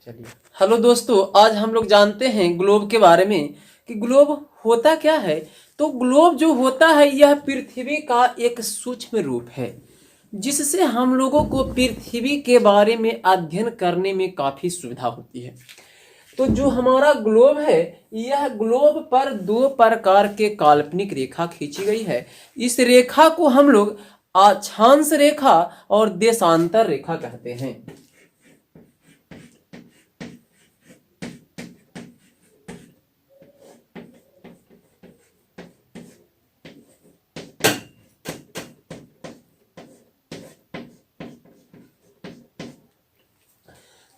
चलिए, हेलो दोस्तों, आज हम लोग जानते हैं ग्लोब के बारे में कि ग्लोब होता क्या है। तो ग्लोब जो होता है यह पृथ्वी का एक सूक्ष्म रूप है जिससे हम लोगों को पृथ्वी के बारे में अध्ययन करने में काफ़ी सुविधा होती है। तो जो हमारा ग्लोब है, यह ग्लोब पर दो प्रकार के काल्पनिक रेखा खींची गई है। इस रेखा को हम लोग अक्षांश रेखा और देशांतर रेखा कहते हैं।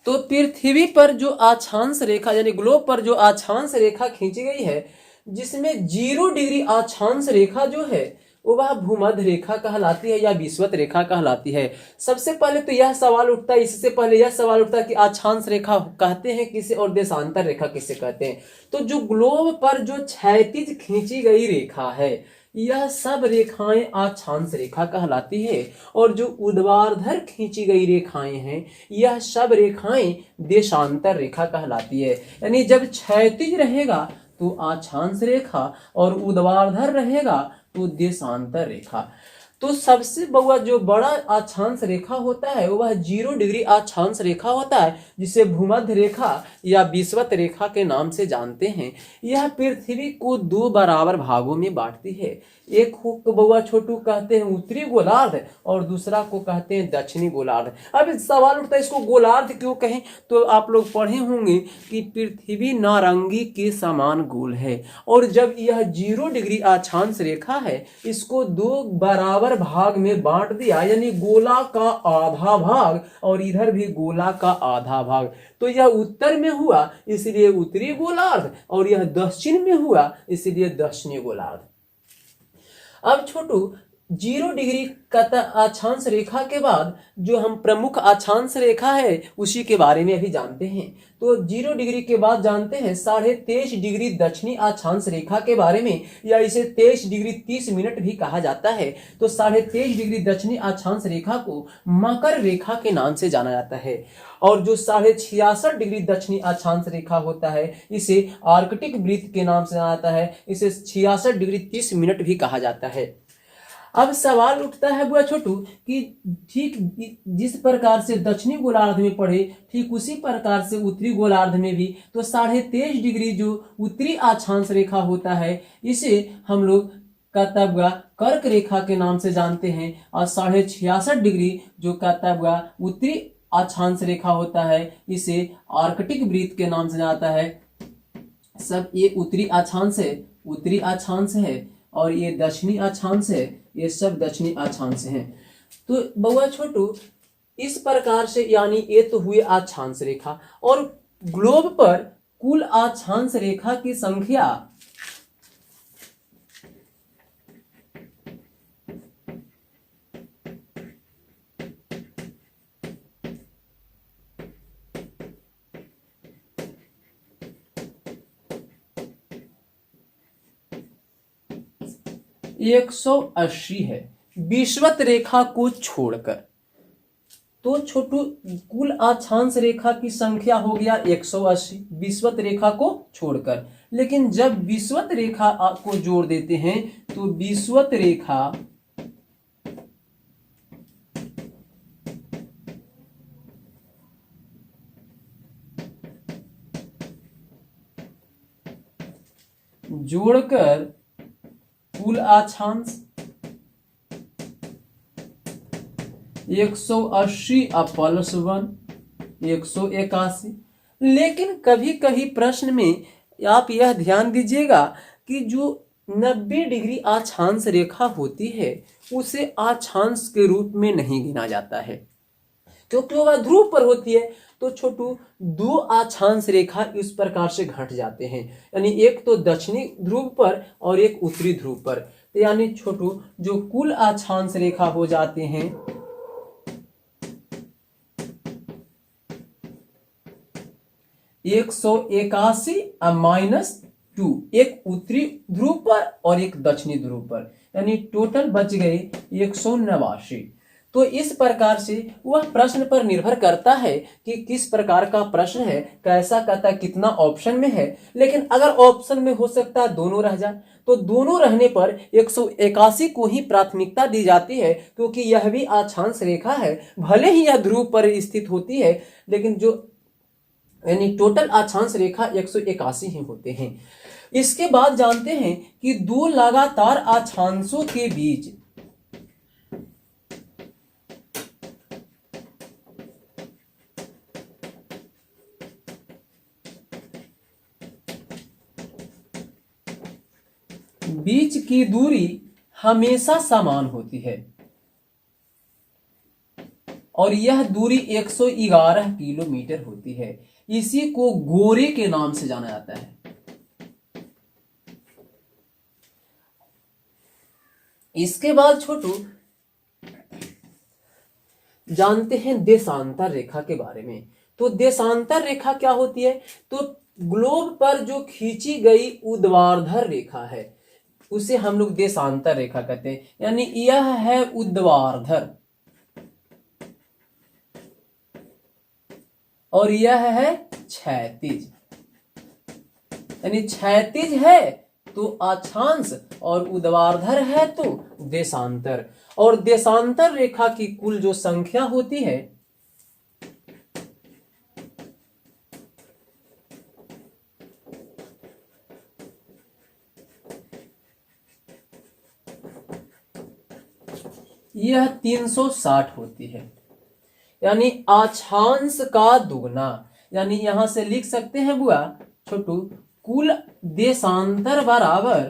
तो पृथ्वी पर जो अक्षांश रेखा यानी ग्लोब पर जो अक्षांश रेखा खींची गई है, जिसमें 0 डिग्री अक्षांश रेखा जो है वह भूमध्य रेखा कहलाती है या विषुवत रेखा कहलाती है। सबसे पहले तो यह सवाल उठता है, इससे पहले यह सवाल उठता है कि अक्षांश रेखा कहते हैं किसे और देशांतर रेखा किसे कहते हैं। तो जो ग्लोब पर जो क्षैतिज खींची गई रेखा है, यह सब रेखाएं अक्षांश रेखा कहलाती है, और जो ऊर्ध्वाधर खींची गई रेखाएं हैं यह सब रेखाएं देशांतर रेखा कहलाती है। यानी जब क्षैतिज रहेगा तो अक्षांश रेखा और ऊर्ध्वाधर रहेगा तो देशांतर रेखा। तो सबसे बड़ा जो बड़ा अक्षांश रेखा होता है वह 0 डिग्री अक्षांश रेखा होता है, जिसे भूमध्य रेखा या विषुवत रेखा के नाम से जानते हैं। यह पृथ्वी को दो बराबर भागों में बांटती है। एक को बउआ छोटू कहते हैं उत्तरी गोलार्ध और दूसरा को कहते हैं दक्षिणी गोलार्ध। अब सवाल उठता है इसको गोलार्ध क्यों कहें। तो आप लोग पढ़े होंगे कि पृथ्वी नारंगी के समान गोल है, और जब यह 0 डिग्री अक्षांश रेखा है इसको दो बराबर भाग में बांट दिया, यानी गोला का आधा भाग और इधर भी गोला का आधा भाग। तो यह उत्तर में हुआ इसलिए उत्तरी गोलार्ध, और यह दक्षिण में हुआ इसलिए दक्षिणी गोलार्ध। अब छोटू 0 डिग्री अक्षांश रेखा के बाद जो हम प्रमुख अक्षांश रेखा है उसी के बारे में अभी जानते हैं। तो 0 डिग्री के बाद जानते हैं 23.5 डिग्री दक्षिणी अक्षांश रेखा के बारे में, या इसे 23 डिग्री 30 मिनट भी कहा जाता है। तो 23.5 डिग्री दक्षिणी अक्षांश रेखा को मकर रेखा के नाम से जाना जाता है, और जो 66.5 डिग्री दक्षिणी अक्षांश रेखा होता है इसे आर्कटिक वृत्त के नाम से जाना जाता है। इसे 66 डिग्री 30 मिनट भी कहा जाता है। अब सवाल उठता है बुआ छोटू कि ठीक जिस प्रकार से दक्षिणी गोलार्ध में पढ़े ठीक उसी प्रकार से उत्तरी गोलार्ध में भी तो 23.5 डिग्री जो उत्तरी अक्षांश रेखा होता है इसे हम लोग कर्तव्य कर्क रेखा के नाम से जानते हैं, और 66.5 डिग्री जो कर्तव्य उत्तरी अक्षांश रेखा होता है इसे आर्कटिक वृत्त के नाम से जाता है। सब ये उत्तरी अक्षांश है और ये दक्षिणी अक्षांश है, ये सब दक्षिणी अक्षांश हैं। तो बउआ छोटू इस प्रकार से यानी ये तो हुए अक्षांश रेखा, और ग्लोब पर कुल अक्षांश रेखा की संख्या 180 है विषुवत रेखा को छोड़कर। तो छोटू कुल अक्षांश रेखा की संख्या हो गया 180 विषुवत रेखा को छोड़कर, लेकिन जब विषुवत रेखा को जोड़ देते हैं तो विषुवत रेखा जोड़कर कुल अक्षांश 180 प्लस 1 181। लेकिन कभी कभी प्रश्न में आप यह ध्यान दीजिएगा कि जो 90 डिग्री अक्षांश रेखा होती है उसे अक्षांश के रूप में नहीं गिना जाता है क्योंकि वह ध्रुव पर होती है। तो छोटू दो अक्षांश रेखा इस प्रकार से घट जाते हैं, यानी एक तो दक्षिणी ध्रुव पर और एक उत्तरी ध्रुव पर। तो यानी छोटू जो कुल अक्षांश रेखा हो जाते हैं 181 -2, एक उत्तरी ध्रुव पर और एक दक्षिणी ध्रुव पर, यानी टोटल बच गए 189। तो इस प्रकार से वह प्रश्न पर निर्भर करता है कि किस प्रकार का प्रश्न है, कैसा कहता है, कितना ऑप्शन में है। लेकिन अगर ऑप्शन में हो सकता है दोनों रह जाए, तो दोनों रहने पर 181 को ही प्राथमिकता दी जाती है, क्योंकि यह भी अक्षांश रेखा है। भले ही यह ध्रुव पर स्थित होती है, लेकिन जो यानी टोटल अक्षांश रेखा 181 ही होते हैं। इसके बाद जानते हैं कि दो लगातार अक्षांशों के बीच की दूरी हमेशा समान होती है, और यह दूरी 111 किलोमीटर होती है। इसी को गोरे के नाम से जाना जाता है। इसके बाद छोटू जानते हैं देशांतर रेखा के बारे में। तो देशांतर रेखा क्या होती है? तो ग्लोब पर जो खींची गई ऊर्ध्वाधर रेखा है उसे हम लोग देशांतर रेखा कहते हैं। यानी यह है ऊर्ध्वाधर और यह है क्षैतिज। यानी क्षैतिज है तो अक्षांश और ऊर्ध्वाधर है तो देशांतर। और देशांतर रेखा की कुल जो संख्या होती है यह 360 होती है। यानी अक्षांश का दुगना। यानी यहां से लिख सकते हैं बुआ छोटू, कुल देशांतर बराबर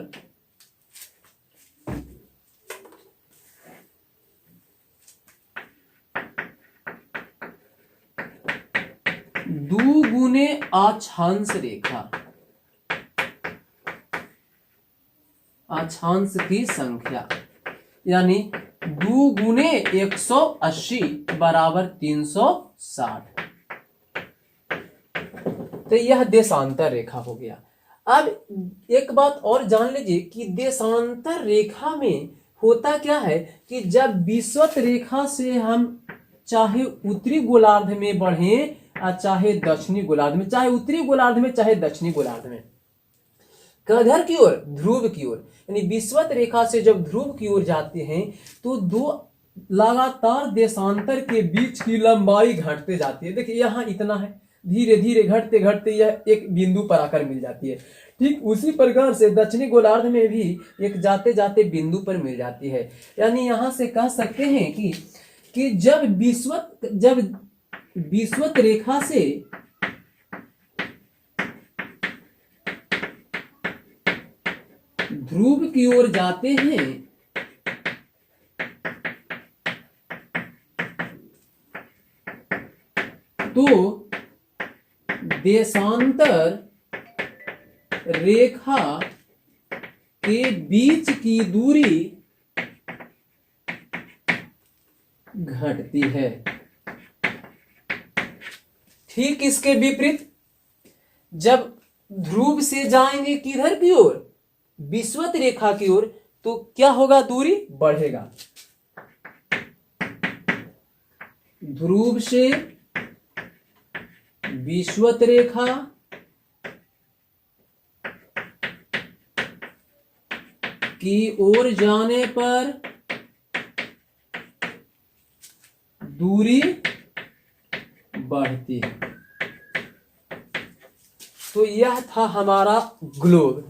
दो गुने अक्षांश रेखा, अक्षांश की संख्या। यानी 2 गुने 180 बराबर 360। तो यह देशांतर रेखा हो गया। अब एक बात और जान लीजिए कि देशांतर रेखा में होता क्या है कि जब विषुवत रेखा से हम चाहे उत्तरी गोलार्ध में बढ़ें और चाहे दक्षिणी गोलार्ध में, चाहे उत्तरी गोलार्ध में चाहे दक्षिणी गोलार्ध में, किधर की ओर? ध्रुव की ओर। यानी विषुवत रेखा से जब ध्रुव की ओर जाते हैं तो दो लगातार देशांतर के बीच की लंबाई घटते जाती है। देखिए यहाँ इतना है, धीरे धीरे घटते घटते यह एक बिंदु पर आकर मिल जाती है। ठीक उसी प्रकार से दक्षिणी गोलार्ध में भी एक जाते जाते बिंदु पर मिल जाती है। यानी यहां से कह सकते हैं कि जब विषुवत रेखा से ध्रुव की ओर जाते हैं तो देशांतर रेखा के बीच की दूरी घटती है। ठीक इसके विपरीत जब ध्रुव से जाएंगे किधर की ओर? विषुवत रेखा की ओर, तो क्या होगा? दूरी बढ़ेगा। ध्रुव से विषुवत रेखा की ओर जाने पर दूरी बढ़ती है। तो यह था हमारा ग्लोब।